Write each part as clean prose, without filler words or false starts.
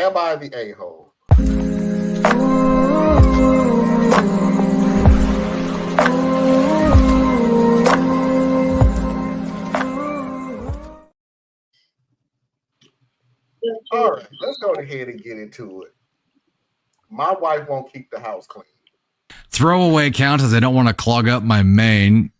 Am I the a-hole? All right, let's go ahead and get into it. My wife won't keep the house clean. Throwaway count as I don't want to clog up my main.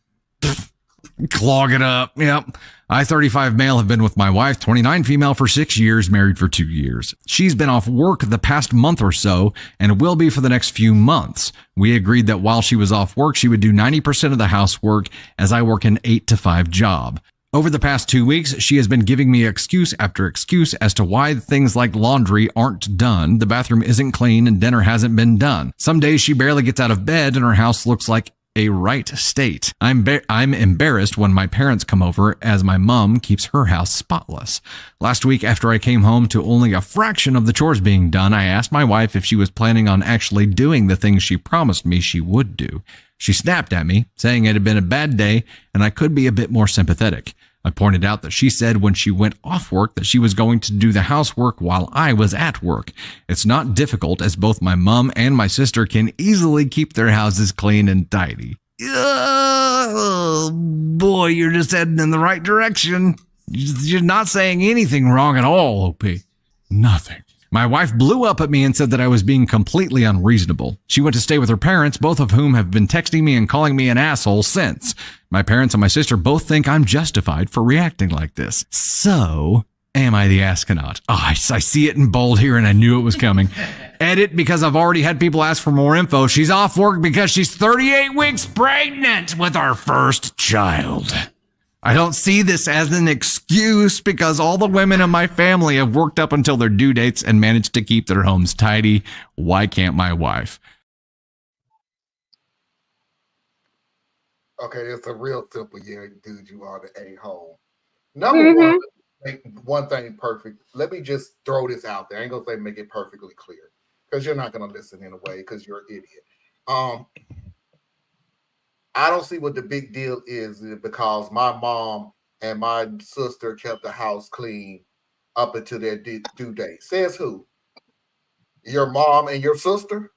Clog it up. Yep. I, 35 male, have been with my wife, 29 female, for 6 years, married for 2 years. She's been off work the past month or so and will be for the next few months. We agreed that while she was off work, she would do 90% of the housework as I work an 8 to 5 job. Over the past 2 weeks, she has been giving me excuse after excuse as to why things like laundry aren't done, the bathroom isn't clean, and dinner hasn't been done. Some days she barely gets out of bed and her house looks like a right state. I'm embarrassed when my parents come over as my mom keeps her house spotless. Last week, after I came home to only a fraction of the chores being done, I asked my wife if she was planning on actually doing the things she promised me she would do. She snapped at me, saying it had been a bad day and I could be a bit more sympathetic. I pointed out that she said when she went off work that she was going to do the housework while I was at work. It's not difficult, as both my mom and my sister can easily keep their houses clean and tidy. Oh, boy, you're just heading in the right direction. You're not saying anything wrong at all, OP. Nothing. My wife blew up at me and said that I was being completely unreasonable. She went to stay with her parents, both of whom have been texting me and calling me an asshole since. My parents and my sister both think I'm justified for reacting like this. So, am I the astronaut? Oh, I see it in bold here and I knew it was coming. Edit, because I've already had people ask for more info. She's off work because she's 38 weeks pregnant with our first child. I don't see this as an excuse because all the women in my family have worked up until their due dates and managed to keep their homes tidy. Why can't my wife? Okay, it's a real simple, yeah, dude, you are the a-hole. Number one, make one thing perfect. Let me just throw this out there. I ain't gonna say make it perfectly clear because you're not gonna listen anyway because you're an idiot. I don't see what the big deal is because my mom and my sister kept the house clean up until their due date. Says who? Your mom and your sister?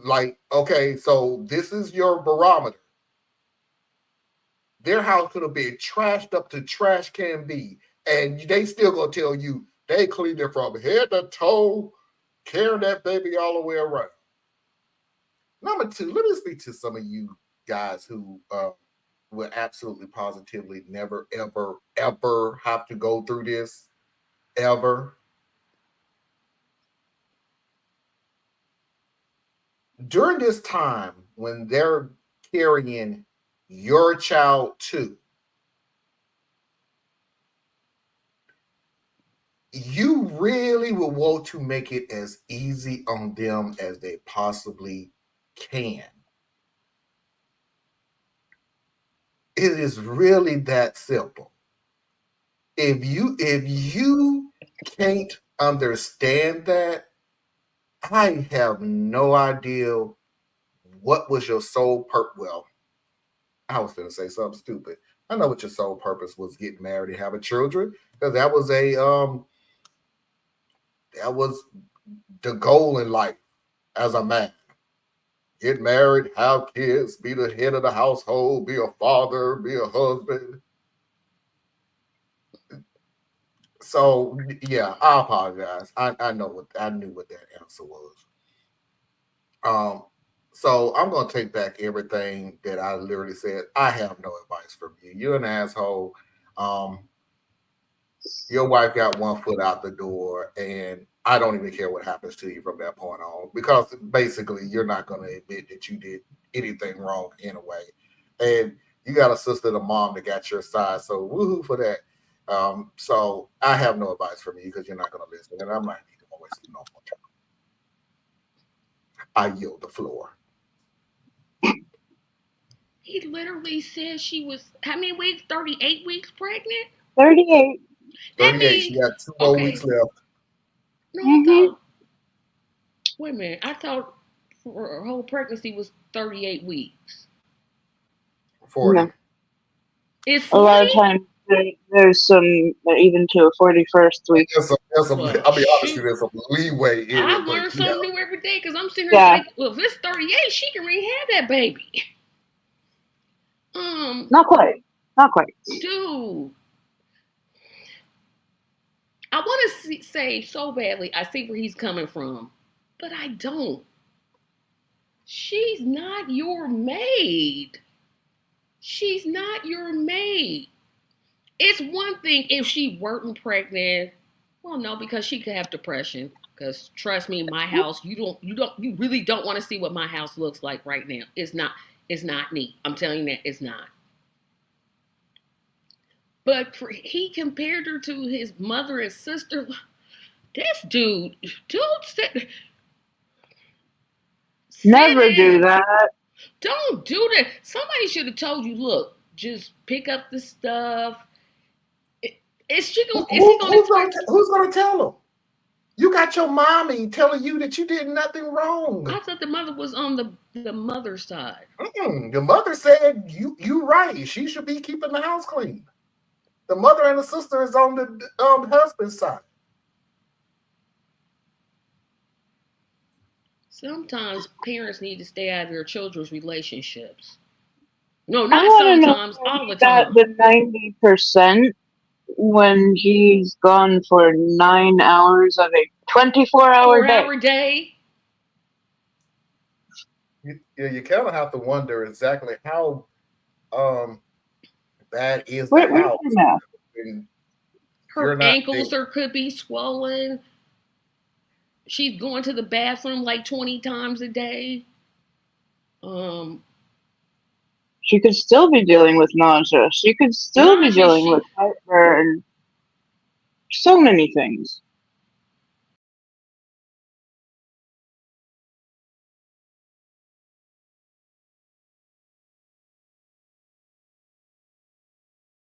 Like, okay, so this is your barometer. Their house could have been trashed up to trash can be, and they still gonna tell you they cleaned it from head to toe, carrying that baby all the way around. Number two, let me speak to some of you guys who will absolutely positively never, ever, ever have to go through this, ever. During this time when they're carrying your child too, you really will want to make it as easy on them as they possibly can. It is really that simple. If you can't understand that, I have no idea what was your sole purpose. Well, I was going to say something stupid. I know what your sole purpose was: getting married and having children, because that was the goal in life as a man. Get married, have kids, be the head of the household, be a father, be a husband. So yeah, I apologize. I knew what that answer was. So I'm gonna take back everything that I literally said. I have no advice from you. You're an asshole. Your wife got one foot out the door, and I don't even care what happens to you from that point on, because basically you're not gonna admit that you did anything wrong anyway. And you got a sister and a mom that got your side, so woohoo for that. So I have no advice from you because you're not gonna listen, and I'm not even gonna waste no more time. I yield the floor. He literally said she was how many weeks? 38 weeks pregnant? 38. That 38. She means got 2 more weeks left. No, I thought. Wait a minute. I thought her whole pregnancy was 38 weeks. 40. No. It's A lot of 40? times, there's some even to a 41st week. I'll be honest with you, Shoot. there's some leeway in I it, but learn something new every day because I'm sitting here Yeah. like, well, if it's 38, she can rehab that baby. Not quite. Dude, I want to say so badly, I see where he's coming from, but I don't. She's not your maid. She's not your maid. It's one thing if she weren't pregnant. Well, no, because she could have depression. Because trust me, my house, you really don't want to see what my house looks like right now. It's not neat. I'm telling you that it's not. But he compared her to his mother and sister. This dude, Never do that. Don't do that. Somebody should have told you, look, just pick up the stuff. Is he gonna who's gonna tell him? You got your mommy telling you that you did nothing wrong. I thought the mother was on the mother's side. The mother said you right. She should be keeping the house clean. The mother and the sister is on the husband's side. Sometimes parents need to stay out of their children's relationships. No, not sometimes, all the time. The 90% when he's gone for 9 hours of a 24-hour day. 4-hour day. You kind of have to wonder exactly how bad is the house. Her ankles could be swollen. She's going to the bathroom like 20 times a day. She could still be dealing with nausea. She could still be dealing with heartburn. So many things.